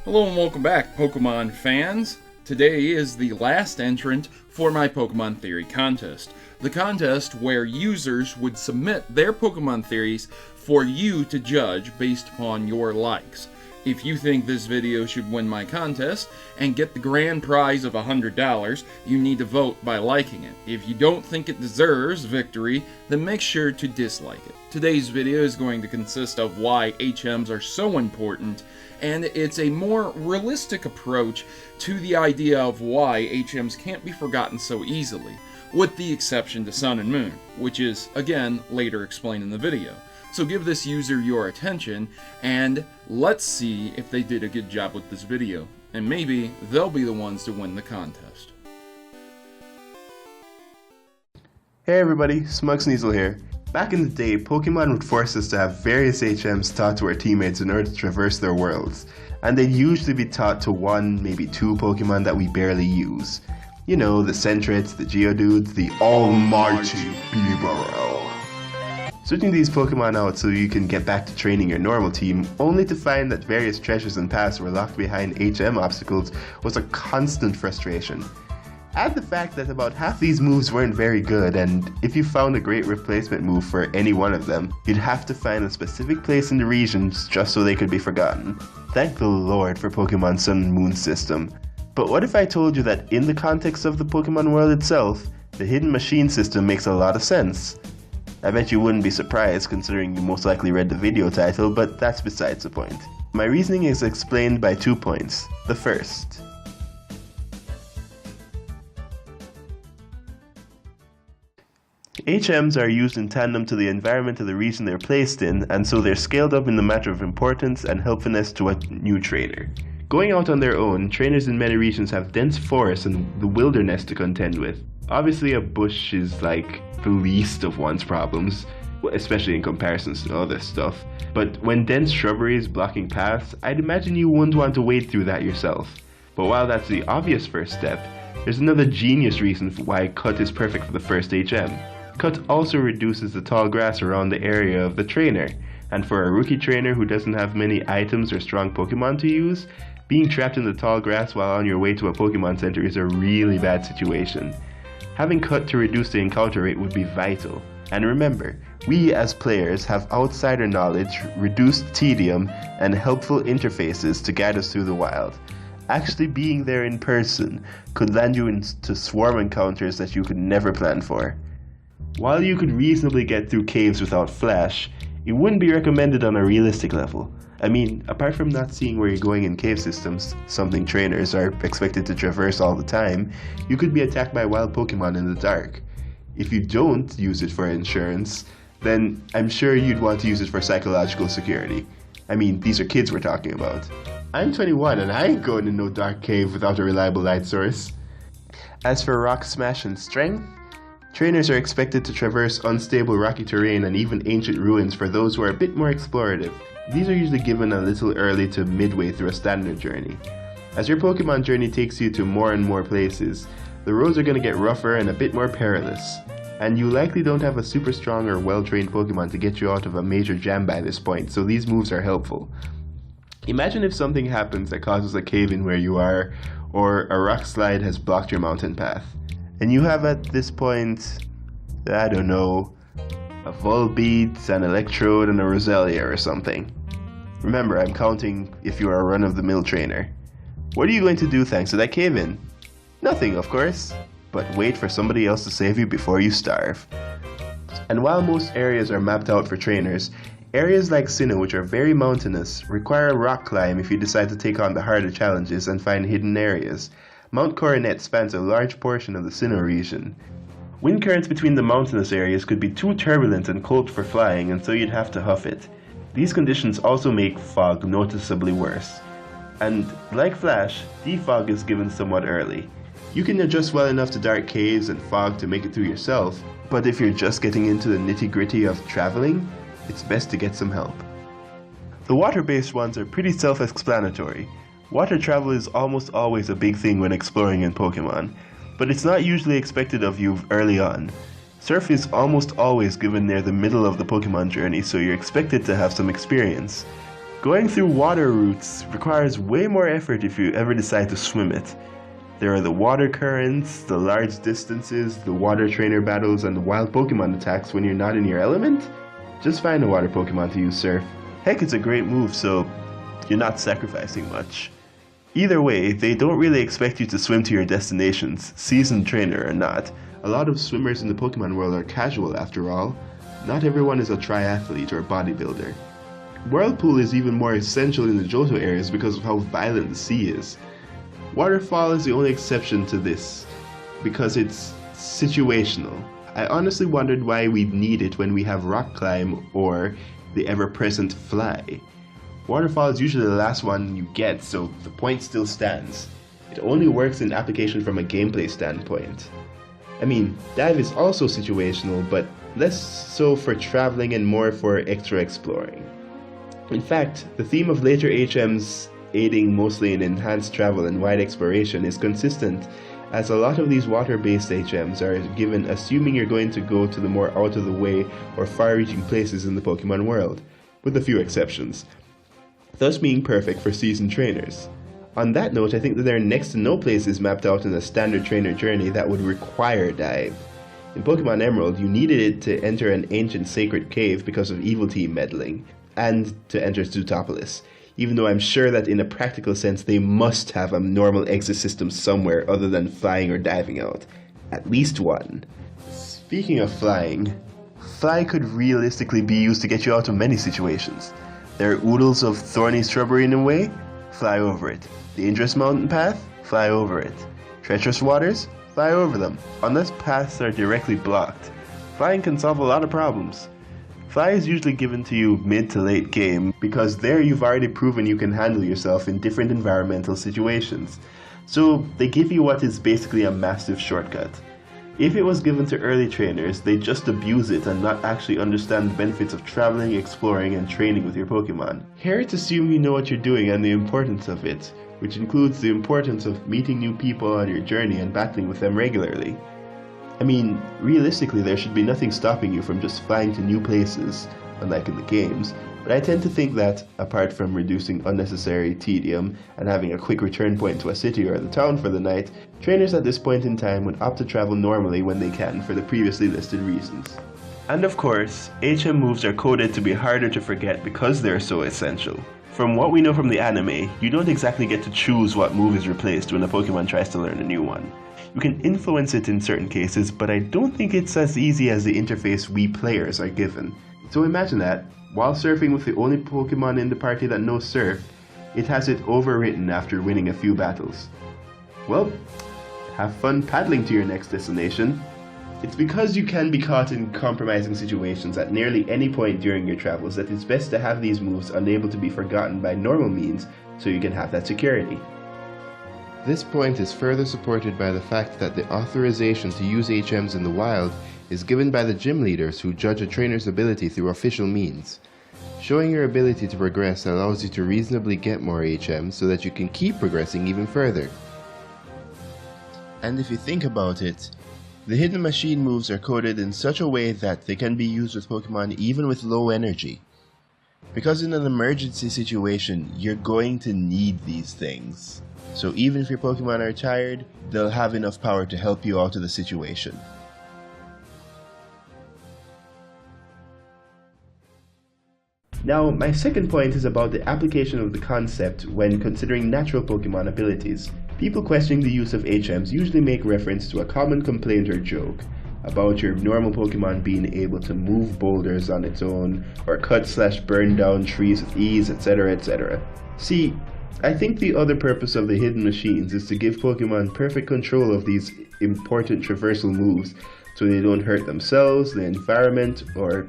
Hello and welcome back, Pokemon fans. Today is the last entrant for my Pokemon Theory contest. The contest where users would submit their Pokemon theories for you to judge based upon your likes. If you think this video should win my contest and get the grand prize of $100, you need to vote by liking it. If you don't think it deserves victory, then make sure to dislike it. Today's video is going to consist of why HMs are so important, and it's a more realistic approach to the idea of why HMs can't be forgotten so easily, with the exception to Sun and Moon, which is, again, later explained in the video. So give this user your attention, and let's see if they did a good job with this video, and maybe they'll be the ones to win the contest. Hey everybody, Smug Sneasel here. Back in the day, Pokemon would force us to have various HMs taught to our teammates in order to traverse their worlds, and they'd usually be taught to one, maybe two Pokemon that we barely use. You know, the Centrets, the Geodudes, the almighty Bibaro. Switching these Pokemon out so you can get back to training your normal team, only to find that various treasures and paths were locked behind HM obstacles, was a constant frustration. Add the fact that about half these moves weren't very good, and if you found a great replacement move for any one of them, you'd have to find a specific place in the regions just so they could be forgotten. Thank the Lord for Pokemon Sun and Moon system. But what if I told you that in the context of the Pokemon world itself, the hidden machine system makes a lot of sense? I bet you wouldn't be surprised considering you most likely read the video title, but that's besides the point. My reasoning is explained by 2 points. The first. HMs are used in tandem to the environment of the region they're placed in, and so they're scaled up in the matter of importance and helpfulness to a new trainer. Going out on their own, trainers in many regions have dense forests and the wilderness to contend with. Obviously a bush is like the least of one's problems, especially in comparison to other stuff. But when dense shrubbery is blocking paths, I'd imagine you wouldn't want to wade through that yourself. But while that's the obvious first step, there's another genius reason for why Cut is perfect for the first HM. Cut also reduces the tall grass around the area of the trainer, and for a rookie trainer who doesn't have many items or strong Pokemon to use, being trapped in the tall grass while on your way to a Pokemon Center is a really bad situation. Having Cut to reduce the encounter rate would be vital. And remember, we as players have outsider knowledge, reduced tedium, and helpful interfaces to guide us through the wild. Actually being there in person could land you into swarm encounters that you could never plan for. While you could reasonably get through caves without Flash, it wouldn't be recommended on a realistic level. I mean, apart from not seeing where you're going in cave systems, something trainers are expected to traverse all the time, you could be attacked by wild Pokemon in the dark. If you don't use it for insurance, then I'm sure you'd want to use it for psychological security. I mean, these are kids we're talking about. I'm 21 and I ain't going in no dark cave without a reliable light source. As for Rock Smash and Strength, trainers are expected to traverse unstable rocky terrain and even ancient ruins for those who are a bit more explorative. These are usually given a little early to midway through a standard journey. As your Pokemon journey takes you to more and more places, the roads are going to get rougher and a bit more perilous, and you likely don't have a super strong or well-trained Pokemon to get you out of a major jam by this point, so these moves are helpful. Imagine if something happens that causes a cave-in where you are, or a rock slide has blocked your mountain path, and you have at this point, I don't know, a Volbeat, an Electrode, and a Roselia or something. Remember, I'm counting if you are a run-of-the-mill trainer. What are you going to do thanks to that cave-in? Nothing, of course, but wait for somebody else to save you before you starve. And while most areas are mapped out for trainers, areas like Sinnoh, which are very mountainous, require a rock climb if you decide to take on the harder challenges and find hidden areas. Mount Coronet spans a large portion of the Sinnoh region. Wind currents between the mountainous areas could be too turbulent and cold for flying, and so you'd have to huff it. These conditions also make fog noticeably worse. And, like Flash, defog is given somewhat early. You can adjust well enough to dark caves and fog to make it through yourself, but if you're just getting into the nitty-gritty of traveling, it's best to get some help. The water-based ones are pretty self-explanatory. Water travel is almost always a big thing when exploring in Pokemon, but it's not usually expected of you early on. Surf is almost always given near the middle of the Pokemon journey, so you're expected to have some experience. Going through water routes requires way more effort if you ever decide to swim it. There are the water currents, the large distances, the water trainer battles, and the wild Pokemon attacks when you're not in your element. Just find a water Pokemon to use Surf. Heck, it's a great move, so you're not sacrificing much. Either way, they don't really expect you to swim to your destinations, seasoned trainer or not. A lot of swimmers in the Pokemon world are casual after all. Not everyone is a triathlete or bodybuilder. Whirlpool is even more essential in the Johto areas because of how violent the sea is. Waterfall is the only exception to this, because it's situational. I honestly wondered why we'd need it when we have Rock Climb or the ever-present Fly. Waterfall is usually the last one you get, so the point still stands. It only works in application from a gameplay standpoint. I mean, Dive is also situational, but less so for traveling and more for extra exploring. In fact, the theme of later HMs aiding mostly in enhanced travel and wide exploration is consistent, as a lot of these water-based HMs are given assuming you're going to go to the more out-of-the-way or far-reaching places in the Pokemon world, with a few exceptions, thus being perfect for seasoned trainers. On that note, I think that there are next to no places mapped out in a standard trainer journey that would require Dive. In Pokemon Emerald, you needed it to enter an ancient sacred cave because of Evil Team meddling, and to enter Zootopolis, even though I'm sure that in a practical sense they must have a normal exit system somewhere other than flying or diving out. At least one. Speaking of flying, Fly could realistically be used to get you out of many situations. There are oodles of thorny shrubbery in the way? Fly over it. Dangerous mountain path? Fly over it. Treacherous waters? Fly over them. Unless paths are directly blocked, flying can solve a lot of problems. Fly is usually given to you mid to late game because there you've already proven you can handle yourself in different environmental situations. So they give you what is basically a massive shortcut. If it was given to early trainers, they just abuse it and not actually understand the benefits of traveling, exploring, and training with your Pokemon. Here it's assumed you know what you're doing and the importance of it, which includes the importance of meeting new people on your journey and battling with them regularly. I mean, realistically there should be nothing stopping you from just flying to new places, unlike in the games, but I tend to think that, apart from reducing unnecessary tedium and having a quick return point to a city or the town for the night, trainers at this point in time would opt to travel normally when they can for the previously listed reasons. And of course, HM moves are coded to be harder to forget because they're so essential. From what we know from the anime, you don't exactly get to choose what move is replaced when a Pokemon tries to learn a new one. You can influence it in certain cases, but I don't think it's as easy as the interface we players are given. So imagine that, while surfing with the only Pokemon in the party that knows Surf, it has it overwritten after winning a few battles. Well, have fun paddling to your next destination. It's because you can be caught in compromising situations at nearly any point during your travels that it's best to have these moves unable to be forgotten by normal means so you can have that security. This point is further supported by the fact that the authorization to use HMs in the wild is given by the gym leaders who judge a trainer's ability through official means. Showing your ability to progress allows you to reasonably get more HMs so that you can keep progressing even further. And if you think about it, the hidden machine moves are coded in such a way that they can be used with Pokemon even with low energy. Because in an emergency situation, you're going to need these things. So even if your Pokemon are tired, they'll have enough power to help you out of the situation. Now, my second point is about the application of the concept when considering natural Pokemon abilities. People questioning the use of HMs usually make reference to a common complaint or joke about your normal Pokemon being able to move boulders on its own, or cut/burn down trees with ease, etc, etc. See, I think the other purpose of the hidden machines is to give Pokemon perfect control of these important traversal moves so they don't hurt themselves, the environment, or,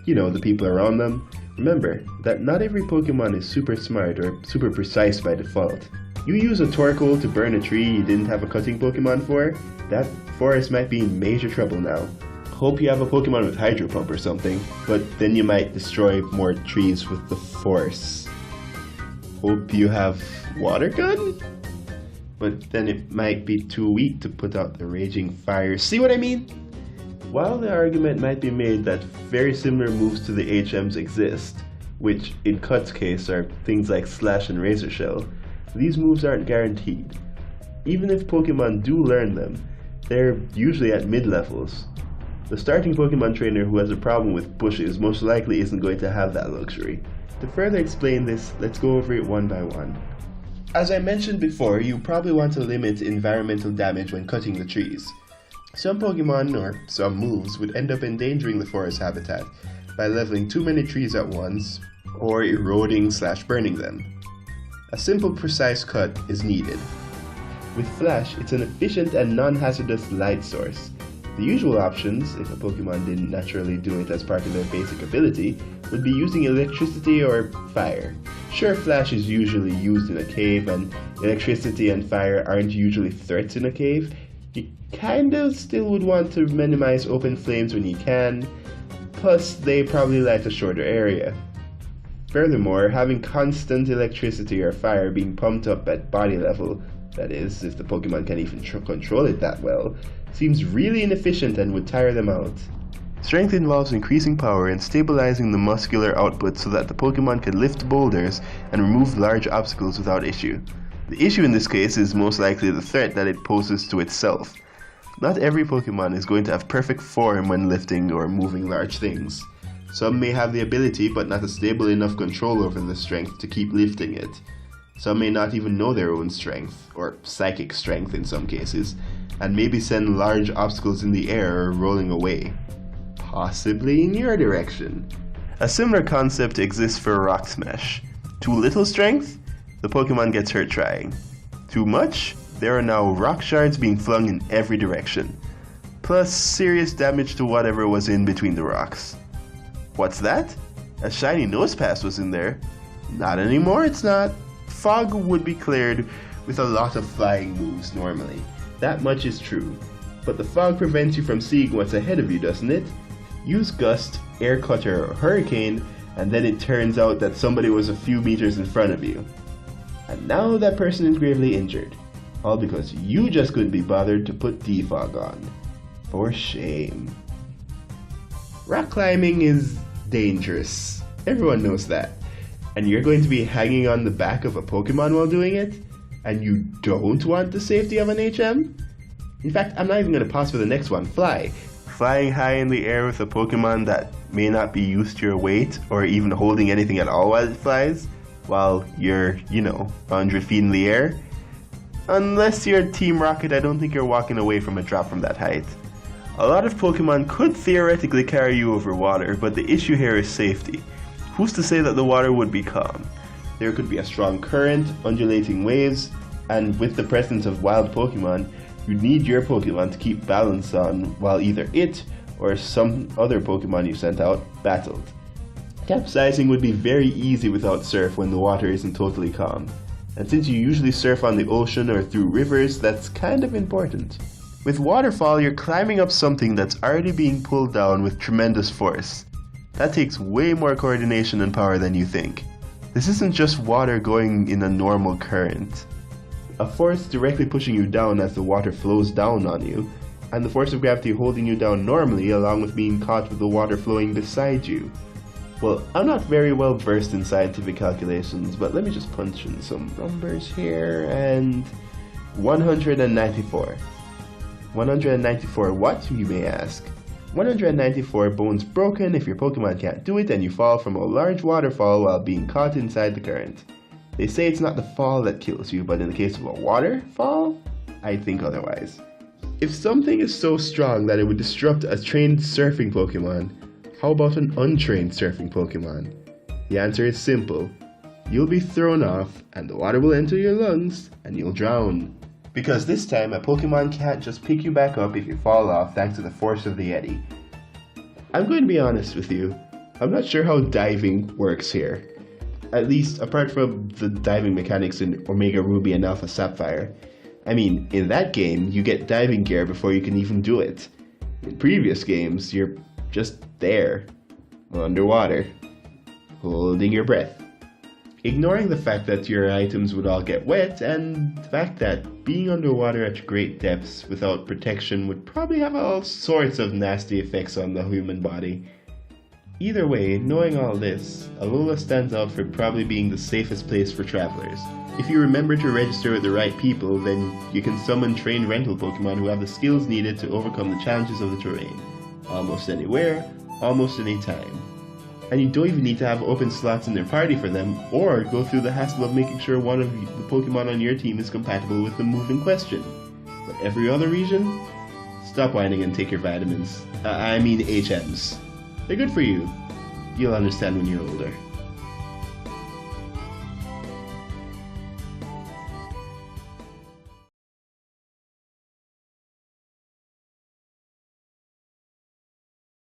the people around them. Remember that not every Pokemon is super smart or super precise by default. You use a Torkoal to burn a tree you didn't have a cutting Pokemon for, that forest might be in major trouble now. Hope you have a Pokemon with Hydro Pump or something, but then you might destroy more trees with the Force. Hope you have Water Gun? But then it might be too weak to put out the raging fire. See what I mean? While the argument might be made that very similar moves to the HMs exist, which in Cut's case are things like Slash and Razor Shell, these moves aren't guaranteed. Even if Pokemon do learn them, they're usually at mid-levels. The starting Pokemon trainer who has a problem with bushes most likely isn't going to have that luxury. To further explain this, let's go over it one by one. As I mentioned before, you probably want to limit environmental damage when cutting the trees. Some Pokemon, or some moves, would end up endangering the forest habitat by leveling too many trees at once, or eroding/burning them. A simple, precise cut is needed. With Flash, it's an efficient and non-hazardous light source. The usual options, if a Pokemon didn't naturally do it as part of their basic ability, would be using electricity or fire. Sure, Flash is usually used in a cave, and electricity and fire aren't usually threats in a cave. You kinda still would want to minimize open flames when you can, plus they probably light a shorter area. Furthermore, having constant electricity or fire being pumped up at body level, that is, if the Pokemon can even control it that well, seems really inefficient and would tire them out. Strength involves increasing power and stabilizing the muscular output so that the Pokemon can lift boulders and remove large obstacles without issue. The issue in this case is most likely the threat that it poses to itself. Not every Pokemon is going to have perfect form when lifting or moving large things. Some may have the ability but not a stable enough control over the strength to keep lifting it. Some may not even know their own strength, or psychic strength in some cases, and maybe send large obstacles in the air or rolling away. Possibly in your direction. A similar concept exists for Rock Smash. Too little strength? The Pokemon gets hurt trying. Too much? There are now rock shards being flung in every direction. Plus serious damage to whatever was in between the rocks. What's that? A shiny Nosepass was in there. Not anymore, it's not. Fog would be cleared with a lot of flying moves normally. That much is true. But the fog prevents you from seeing what's ahead of you, doesn't it? Use Gust, Air Cutter, or Hurricane, and then it turns out that somebody was a few meters in front of you. And now that person is gravely injured. All because you just couldn't be bothered to put defog on. For shame. Rock climbing is dangerous. Everyone knows that. And you're going to be hanging on the back of a Pokemon while doing it? And you don't want the safety of an HM? In fact, I'm not even going to pause for the next one. Fly. Flying high in the air with a Pokemon that may not be used to your weight, or even holding anything at all while it flies, while you're, 100 feet in the air. Unless you're Team Rocket, I don't think you're walking away from a drop from that height. A lot of Pokemon could theoretically carry you over water, but the issue here is safety. Who's to say that the water would be calm? There could be a strong current, undulating waves, and with the presence of wild Pokemon, you need your Pokemon to keep balance on while either it or some other Pokemon you sent out battled. Capsizing would be very easy without surf when the water isn't totally calm. And since you usually surf on the ocean or through rivers, that's kind of important. With waterfall, you're climbing up something that's already being pulled down with tremendous force. That takes way more coordination and power than you think. This isn't just water going in a normal current. A force directly pushing you down as the water flows down on you, and the force of gravity holding you down normally along with being caught with the water flowing beside you. Well, I'm not very well versed in scientific calculations, but let me just punch in some numbers here, and 194. 194 what, you may ask? 194 bones broken if your Pokemon can't do it and you fall from a large waterfall while being caught inside the current. They say it's not the fall that kills you, but in the case of a waterfall, I think otherwise. If something is so strong that it would disrupt a trained surfing Pokemon, how about an untrained surfing Pokemon? The answer is simple. You'll be thrown off, and the water will enter your lungs, and you'll drown. Because this time, a Pokemon can't just pick you back up if you fall off thanks to the force of the eddy. I'm going to be honest with you, I'm not sure how diving works here. At least, apart from the diving mechanics in Omega Ruby and Alpha Sapphire. I mean, in that game, you get diving gear before you can even do it. In previous games, you're just there, underwater, holding your breath. Ignoring the fact that your items would all get wet, and the fact that being underwater at great depths without protection would probably have all sorts of nasty effects on the human body. Either way, knowing all this, Alola stands out for probably being the safest place for travelers. If you remember to register with the right people, then you can summon trained rental Pokemon who have the skills needed to overcome the challenges of the terrain. Almost anywhere, almost any time. And you don't even need to have open slots in their party for them, or go through the hassle of making sure one of the Pokemon on your team is compatible with the move in question. But every other region? Stop whining and take your vitamins. I mean HMs. They're good for you. You'll understand when you're older.